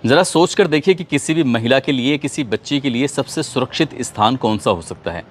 ज़रा सोच कर देखिए कि किसी भी महिला के लिए, किसी बच्ची के लिए सबसे सुरक्षित स्थान कौन सा हो सकता है।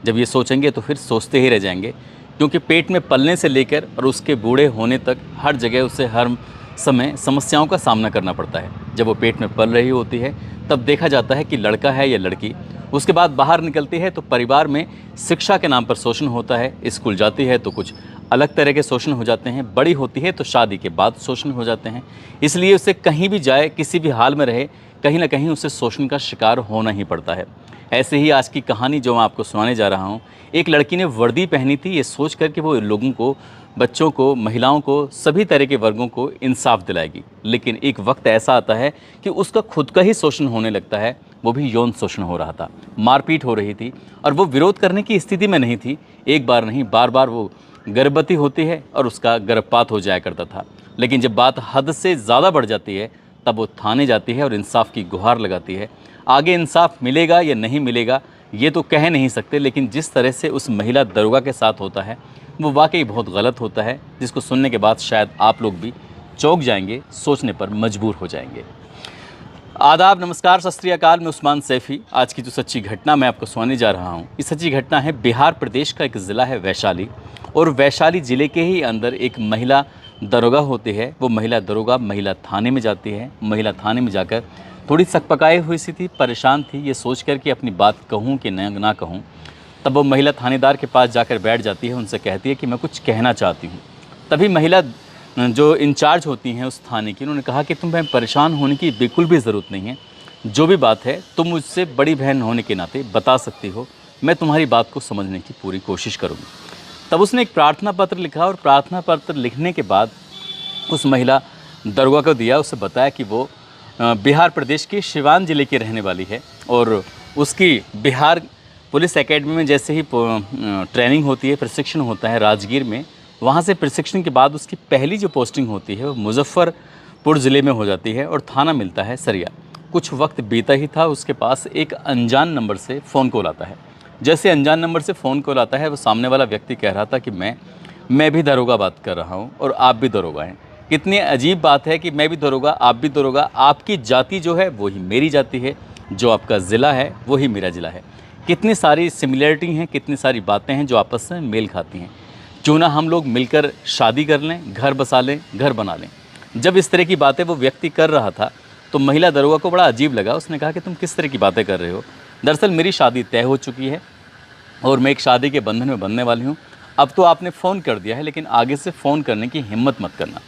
जब ये सोचेंगे तो फिर सोचते ही रह जाएंगे, क्योंकि पेट में पलने से लेकर और उसके बूढ़े होने तक हर जगह उसे हर समय समस्याओं का सामना करना पड़ता है। जब वो पेट में पल रही होती है तब देखा जाता है कि लड़का है या लड़की। उसके बाद बाहर निकलती है तो परिवार में शिक्षा के नाम पर शोषण होता है। स्कूल जाती है तो कुछ अलग तरह के शोषण हो जाते हैं। बड़ी होती है तो शादी के बाद शोषण हो जाते हैं। इसलिए उसे कहीं भी जाए, किसी भी हाल में रहे, कहीं ना कहीं उसे शोषण का शिकार होना ही पड़ता है। ऐसे ही आज की कहानी जो मैं आपको सुनाने जा रहा हूँ, एक लड़की ने वर्दी पहनी थी ये सोच कर कि वो लोगों को, बच्चों को, महिलाओं को, सभी तरह के वर्गों को इंसाफ दिलाएगी। लेकिन एक वक्त ऐसा आता है कि उसका खुद का ही शोषण होने लगता है। वो भी यौन शोषण हो रहा था, मारपीट हो रही थी और वो विरोध करने की स्थिति में नहीं थी। एक बार नहीं, बार बार वो गर्भवती होती है और उसका गर्भपात हो जाया करता था। लेकिन जब बात हद से ज़्यादा बढ़ जाती है तब वो थाने जाती है और इंसाफ की गुहार लगाती है। आगे इंसाफ मिलेगा या नहीं मिलेगा ये तो कह नहीं सकते, लेकिन जिस तरह से उस महिला दरोगा के साथ होता है वो वाकई बहुत गलत होता है, जिसको सुनने के बाद शायद आप लोग भी चौंक जाएंगे, सोचने पर मजबूर हो जाएंगे। आदाब, नमस्कार, सत श्री अकाल। मैं उस्मान सैफ़ी। आज की जो सच्ची घटना मैं आपको सुनाने जा रहा हूँ, ये सच्ची घटना है बिहार प्रदेश का एक ज़िला है वैशाली। और वैशाली ज़िले के ही अंदर एक महिला दरोगा होती है। वो महिला दरोगा महिला थाने में जाती है। महिला थाने में जाकर थोड़ी सकपकाई हुई सी थी, परेशान थी, ये सोच कर कि अपनी बात कहूँ कि ना कहूँ। तब वो महिला थानेदार के पास जाकर बैठ जाती है, उनसे कहती है कि मैं कुछ कहना चाहती हूँ। तभी महिला जो इंचार्ज होती हैं उस थाने की, उन्होंने कहा कि तुम्हें परेशान होने की बिल्कुल भी ज़रूरत नहीं है। जो भी बात है तुम मुझसे बड़ी बहन होने के नाते बता सकती हो, मैं तुम्हारी बात को समझने की पूरी कोशिश करूँगी। तब उसने एक प्रार्थना पत्र लिखा और प्रार्थना पत्र लिखने के बाद उस महिला दरोगा को दिया। उसे बताया कि वो बिहार प्रदेश के सिवान ज़िले की रहने वाली है और उसकी बिहार पुलिस एकेडमी में जैसे ही ट्रेनिंग होती है, प्रशिक्षण होता है राजगीर में, वहाँ से प्रशिक्षण के बाद उसकी पहली जो पोस्टिंग होती है वो मुजफ्फरपुर ज़िले में हो जाती है और थाना मिलता है सरिया। कुछ वक्त बीता ही था, उसके पास एक अनजान नंबर से फ़ोन कॉल आता है। जैसे अनजान नंबर से फ़ोन कॉल आता है, वो सामने वाला व्यक्ति कह रहा था कि मैं भी दरोगा बात कर रहा हूँ और आप भी दरोगा हैं। कितनी अजीब बात है कि मैं भी दरोगा, आप भी दरोगा। आपकी जाति जो है वही मेरी जाति है, जो आपका ज़िला है वही मेरा ज़िला है। कितनी सारी सिमिलरिटी हैं, कितनी सारी बातें हैं जो आपस में मेल खाती हैं। क्यों ना हम लोग मिलकर शादी कर लें, घर बसा लें, घर बना लें। जब इस तरह की बातें वो व्यक्ति कर रहा था तो महिला दरोगा को बड़ा अजीब लगा। उसने कहा कि तुम किस तरह की बातें कर रहे हो? दरअसल मेरी शादी तय हो चुकी है और मैं एक शादी के बंधन में बंधने वाली हूँ। अब तो आपने फ़ोन कर दिया है, लेकिन आगे से फ़ोन करने की हिम्मत मत करना।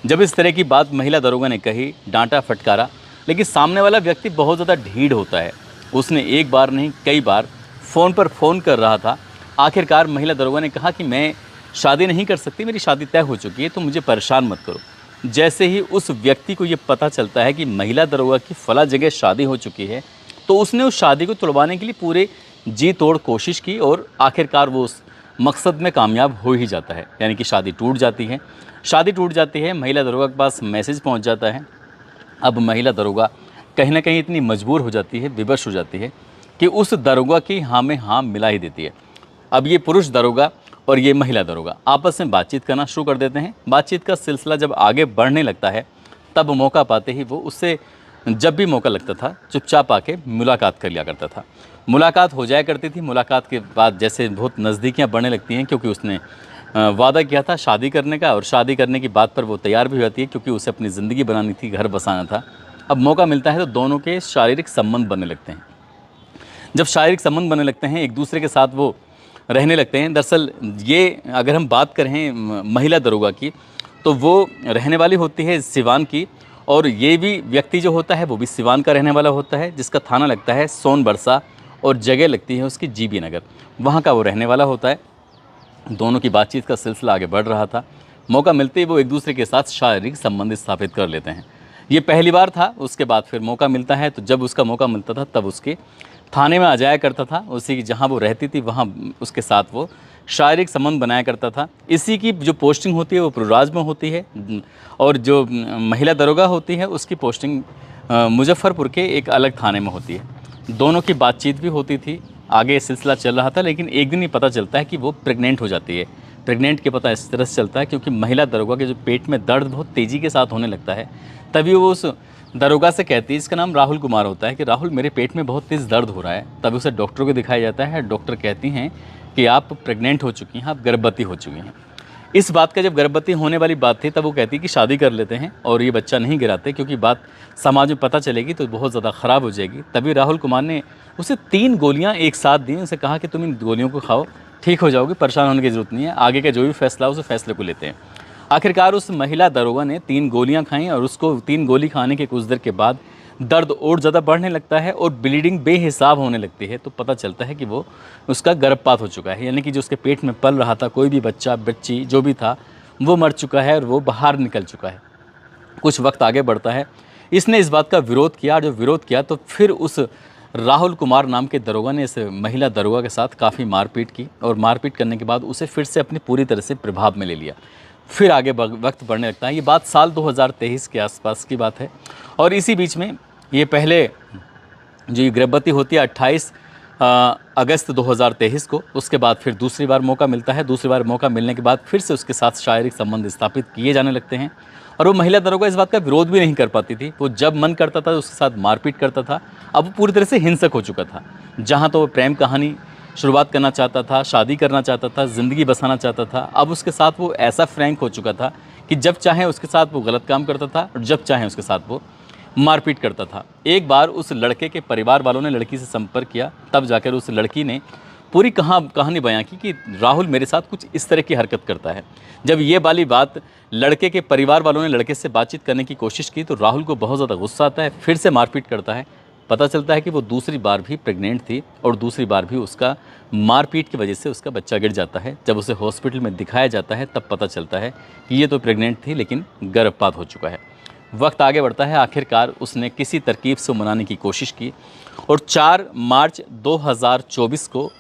जब इस तरह की बात महिला दरोगा ने कही, डांटा फटकारा, लेकिन सामने वाला व्यक्ति बहुत ज़्यादा ढीठ होता है। उसने एक बार नहीं कई बार फ़ोन पर फ़ोन कर रहा था। आखिरकार महिला दरोगा ने कहा कि मैं शादी नहीं कर सकती, मेरी शादी तय हो चुकी है, तो मुझे परेशान मत करो। जैसे ही उस व्यक्ति को ये पता चलता है कि महिला दरोगा की फला जगह शादी हो चुकी है, तो उसने उस शादी को तुड़वाने के लिए पूरे जी तोड़ कोशिश की और आखिरकार वो उस मकसद में कामयाब हो ही जाता है। यानी कि शादी टूट जाती है। शादी टूट जाती है, महिला दरोगा के पास मैसेज पहुंच जाता है। अब महिला दरोगा कहीं ना कहीं इतनी मजबूर हो जाती है, विवश हो जाती है कि उस दरोगा की हाँ में हाँ मिला ही देती है। अब ये पुरुष दरोगा और ये महिला दरोगा आपस में बातचीत करना शुरू कर देते हैं। बातचीत का सिलसिला जब आगे बढ़ने लगता है तब मौका पाते ही वो उससे जब भी मौका लगता था चुपचाप आके मुलाकात कर लिया करता था। मुलाकात हो जाया करती थी। मुलाकात के बाद जैसे बहुत नज़दीकियाँ बढ़ने लगती हैं, क्योंकि उसने वादा किया था शादी करने का और शादी करने की बात पर वो तैयार भी हो जाती है, क्योंकि उसे अपनी ज़िंदगी बनानी थी, घर बसाना था। अब मौका मिलता है तो दोनों के शारीरिक संबंध बनने लगते हैं। जब शारीरिक संबंध बनने लगते हैं, एक दूसरे के साथ वो रहने लगते हैं। दरअसल ये अगर हम बात करें महिला दरोगा की, तो वो रहने वाली होती है सिवान की और ये भी व्यक्ति जो होता है वो भी सिवान का रहने वाला होता है, जिसका थाना लगता है सोनबरसा और जगह लगती है उसकी जीबी नगर, वहाँ का वो रहने वाला होता है। दोनों की बातचीत का सिलसिला आगे बढ़ रहा था। मौका मिलते ही वो एक दूसरे के साथ शारीरिक संबंध स्थापित कर लेते हैं। ये पहली बार था। उसके बाद फिर मौका मिलता है, तो जब उसका मौका मिलता था तब उसके थाने में आ जाया करता था। उसी की जहाँ वो रहती थी वहाँ उसके साथ वो शारीरिक संबंध बनाया करता था। इसी की जो पोस्टिंग होती है वो पुरराज में होती है और जो महिला दरोगा होती है उसकी पोस्टिंग मुजफ्फरपुर के एक अलग थाने में होती है। दोनों की बातचीत भी होती थी, आगे सिलसिला चल रहा था। लेकिन एक दिन ही पता चलता है कि वो प्रेग्नेंट हो जाती है। प्रेग्नेंट के पता इस तरह से चलता है क्योंकि महिला दरोगा के जो पेट में दर्द बहुत तेज़ी के साथ होने लगता है। तभी वो उस दरोगा से कहती है, इसका नाम राहुल कुमार होता है, कि राहुल मेरे पेट में बहुत तेज़ दर्द हो रहा है। तब उसे डॉक्टर को दिखाया जाता है। डॉक्टर कहती हैं कि आप प्रेग्नेंट हो चुकी हैं, आप गर्भवती हो चुकी हैं। इस बात का जब गर्भवती होने वाली बात थी तब वो कहती है कि शादी कर लेते हैं और ये बच्चा नहीं गिराते, क्योंकि बात समाज में पता चलेगी तो बहुत ज़्यादा ख़राब हो जाएगी। तभी राहुल कुमार ने उसे 3 गोलियाँ एक साथ दी। उसे कहा कि तुम इन गोलियों को खाओ, ठीक हो जाओगे, परेशान होने की ज़रूरत नहीं है, आगे का जो भी फैसला हो उस फैसले को लेते हैं। आखिरकार उस महिला दरोगा ने 3 गोलियां खाईं और उसको 3 गोली खाने के कुछ देर के बाद दर्द और ज़्यादा बढ़ने लगता है और ब्लीडिंग बेहिसाब होने लगती है। तो पता चलता है कि वो उसका गर्भपात हो चुका है, यानी कि जो उसके पेट में पल रहा था कोई भी बच्चा बच्ची जो भी था वो मर चुका है और वो बाहर निकल चुका है। कुछ वक्त आगे बढ़ता है, इसने इस बात का विरोध किया। जो विरोध किया तो फिर उस राहुल कुमार नाम के दरोगा ने इस महिला दरोगा के साथ काफ़ी मारपीट की और मारपीट करने के बाद उसे फिर से अपनी पूरी तरह से प्रभाव में ले लिया। फिर आगे वक्त बढ़ने लगता है। ये बात साल 2023 के आसपास की बात है और इसी बीच में ये पहले जो ये गर्भवती होती है 28 अगस्त 2023 को, उसके बाद फिर दूसरी बार मौका मिलता है। दूसरी बार मौका मिलने के बाद फिर से उसके साथ शारीरिक संबंध स्थापित किए जाने लगते हैं और वो महिला दरोगा इस बात का विरोध भी नहीं कर पाती थी। वो जब मन करता था उसके साथ मारपीट करता था। अब वो पूरी तरह से हिंसक हो चुका था। जहाँ तो वो प्रेम कहानी शुरुआत करना चाहता था, शादी करना चाहता था, ज़िंदगी बसाना चाहता था, अब उसके साथ वो ऐसा फ्रैंक हो चुका था कि जब चाहे उसके साथ वो गलत काम करता था और जब चाहे उसके साथ वो मारपीट करता था। एक बार उस लड़के के परिवार वालों ने लड़की से संपर्क किया, तब जाकर उस लड़की ने पूरी कहानी बयां की कि राहुल मेरे साथ कुछ इस तरह की हरकत करता है। जब ये वाली बात लड़के के परिवार वालों ने लड़के से बातचीत करने की कोशिश की तो राहुल को बहुत ज़्यादा गुस्सा आता है, फिर से मारपीट करता है। पता चलता है कि वो दूसरी बार भी प्रेग्नेंट थी और दूसरी बार भी उसका मारपीट की वजह से उसका बच्चा गिर जाता है। जब उसे हॉस्पिटल में दिखाया जाता है तब पता चलता है कि ये तो प्रेग्नेंट थी लेकिन गर्भपात हो चुका है। वक्त आगे बढ़ता है। आखिरकार उसने किसी तरकीब से मनाने की कोशिश की और 4 मार्च 2024 को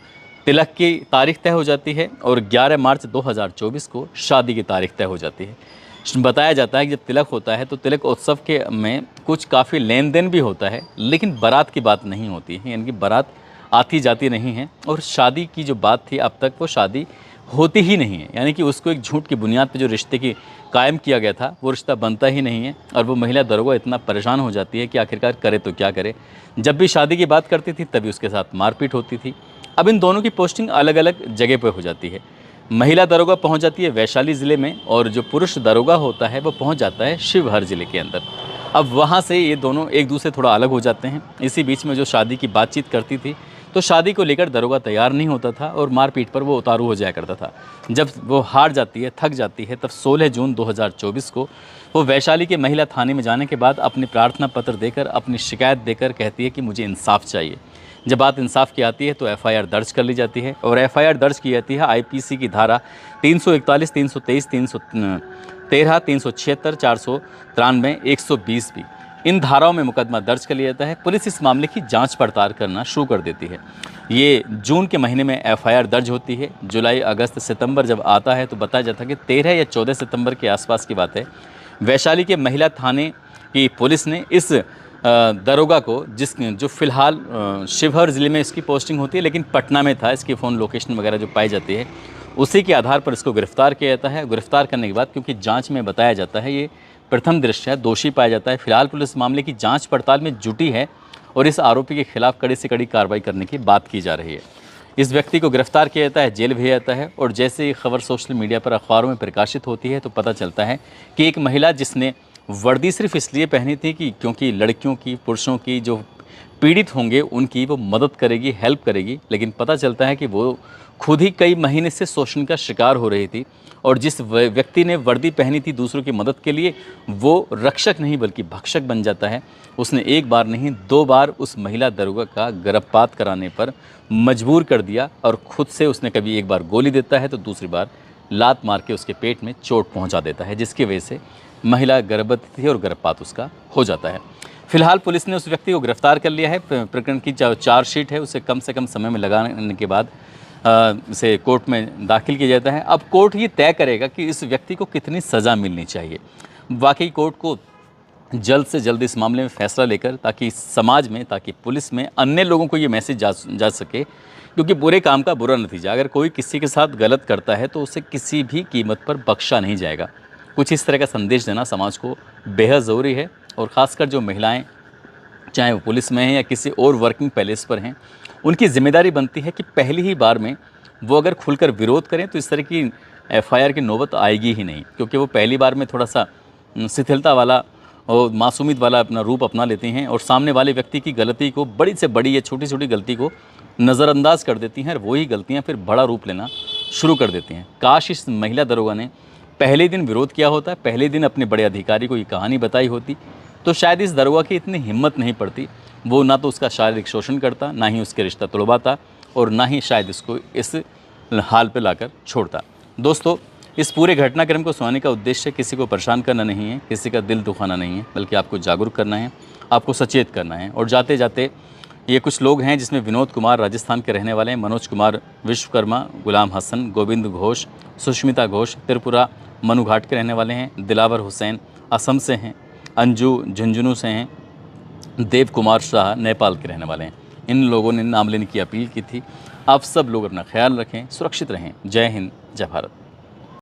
तिलक की तारीख तय हो जाती है और 11 मार्च 2024 को शादी की तारीख तय हो जाती है। बताया जाता है कि जब तिलक होता है तो तिलक उत्सव के में कुछ काफ़ी लेन देन भी होता है, लेकिन बारात की बात नहीं होती है, यानी कि बारात आती जाती नहीं है और शादी की जो बात थी अब तक वो शादी होती ही नहीं है, यानी कि उसको एक झूठ की बुनियाद पे जो रिश्ते की कायम किया गया था वो रिश्ता बनता ही नहीं है। और वो महिला दरोगा इतना परेशान हो जाती है कि आखिरकार करे तो क्या करे। जब भी शादी की बात करती थी तभी उसके साथ मारपीट होती थी। अब इन दोनों की पोस्टिंग अलग अलग जगह पर हो जाती है। महिला दरोगा पहुंच जाती है वैशाली ज़िले में और जो पुरुष दरोगा होता है वो पहुंच जाता है शिवहर ज़िले के अंदर। अब वहां से ये दोनों एक दूसरे थोड़ा अलग हो जाते हैं। इसी बीच में जो शादी की बातचीत करती थी तो शादी को लेकर दरोगा तैयार नहीं होता था और मारपीट पर वो उतारू हो जाया करता था। जब वो हार जाती है, थक जाती है, तब 16 जून 2024 को वो वैशाली के महिला थाने में जाने के बाद अपनी प्रार्थना पत्र देकर, अपनी शिकायत देकर कहती है कि मुझे इंसाफ चाहिए। जब बात इंसाफ की आती है तो एफआईआर दर्ज कर ली जाती है और एफआईआर दर्ज की जाती है आईपीसी की धारा 341, 323, 313, 376, 493, 120 भी। इन धाराओं में मुकदमा दर्ज कर लिया जाता है। पुलिस इस मामले की जांच पड़ताल करना शुरू कर देती है। ये जून के महीने में एफआईआर दर्ज होती है। जुलाई, अगस्त, सितंबर जब आता है तो बताया जाता है कि 13 या 14 सितंबर के आसपास की बात है, वैशाली के महिला थाने की पुलिस ने इस दरोगा को, जो फ़िलहाल शिवहर ज़िले में इसकी पोस्टिंग होती है लेकिन पटना में था, इसकी फ़ोन लोकेशन वगैरह जो पाई जाती है उसी के आधार पर इसको गिरफ़्तार किया जाता है। गिरफ़्तार करने के बाद क्योंकि जांच में बताया जाता है ये प्रथम दृष्टया दोषी पाया जाता है। फिलहाल पुलिस मामले की जांच पड़ताल में जुटी है और इस आरोपी के खिलाफ कड़ी से कड़ी कार्रवाई करने की बात की जा रही है। इस व्यक्ति को गिरफ्तार किया जाता है, जेल भेजा जाता है और जैसे ये खबर सोशल मीडिया पर, अखबारों में प्रकाशित होती है तो पता चलता है कि एक महिला जिसने वर्दी सिर्फ इसलिए पहनी थी कि क्योंकि लड़कियों की, पुरुषों की जो पीड़ित होंगे उनकी वो मदद करेगी, हेल्प करेगी, लेकिन पता चलता है कि वो खुद ही कई महीने से शोषण का शिकार हो रही थी और जिस व्यक्ति ने वर्दी पहनी थी दूसरों की मदद के लिए वो रक्षक नहीं बल्कि भक्षक बन जाता है। उसने एक बार नहीं 2 बार उस महिला दरोगा का गर्भपात कराने पर मजबूर कर दिया और खुद से उसने कभी एक बार गोली देता है तो दूसरी बार लात मार के उसके पेट में चोट पहुंचा देता है, जिसकी वजह से महिला गर्भवती थी और गर्भपात उसका हो जाता है। फिलहाल पुलिस ने उस व्यक्ति को गिरफ्तार कर लिया है। प्रकरण की चार्जशीट है उसे कम से कम समय में लगाने के बाद इसे कोर्ट में दाखिल किया जाता है। अब कोर्ट ये तय करेगा कि इस व्यक्ति को कितनी सज़ा मिलनी चाहिए। वाकई कोर्ट को जल्द से जल्द इस मामले में फैसला लेकर ताकि समाज में, ताकि पुलिस में अन्य लोगों को ये मैसेज जा सके, क्योंकि बुरे काम का बुरा नतीजा, अगर कोई किसी के साथ गलत करता है तो उसे किसी भी कीमत पर बख्शा नहीं जाएगा। कुछ इस तरह का संदेश देना समाज को बेहद ज़रूरी है और ख़ासकर जो महिलाएं, चाहे वो पुलिस में हैं या किसी और वर्किंग पैलेस पर हैं, उनकी ज़िम्मेदारी बनती है कि पहली ही बार में वो अगर खुलकर विरोध करें तो इस तरह की एफआईआर की नौबत आएगी ही नहीं, क्योंकि वो पहली बार में थोड़ा सा शिथिलता वाला और मासूमियत वाला अपना रूप अपना लेती हैं और सामने वाले व्यक्ति की गलती को, बड़ी से बड़ी या छोटी छोटी गलती को नज़रअंदाज कर देती हैं और वही गलतियां फिर बड़ा रूप लेना शुरू कर देती हैं। काश इस महिला दरोगा ने पहले दिन विरोध किया होता, पहले दिन अपने बड़े अधिकारी को ये कहानी बताई होती, तो शायद इस दरोगा की इतनी हिम्मत नहीं पड़ती। वो ना तो उसका शारीरिक शोषण करता, ना ही उसके रिश्ता तुड़वाता और ना ही शायद इसको इस हाल पे लाकर छोड़ता। दोस्तों, इस पूरे घटनाक्रम को सुनाने का उद्देश्य किसी को परेशान करना नहीं है, किसी का दिल दुखाना नहीं है, बल्कि आपको जागरूक करना है, आपको सचेत करना है। और जाते जाते ये कुछ लोग हैं जिसमें विनोद कुमार राजस्थान के रहने वाले हैं, मनोज कुमार विश्वकर्मा, गुलाम हसन, गोविंद घोष, सुष्मिता घोष त्रिपुरा मनुघाट के रहने वाले हैं, दिलावर हुसैन असम से हैं, अंजू झुंझुनू से हैं, देव कुमार शाह नेपाल के रहने वाले हैं। इन लोगों ने नाम लेने की अपील की थी। आप सब लोग अपना ख्याल रखें, सुरक्षित रहें। जय हिंद, जय भारत।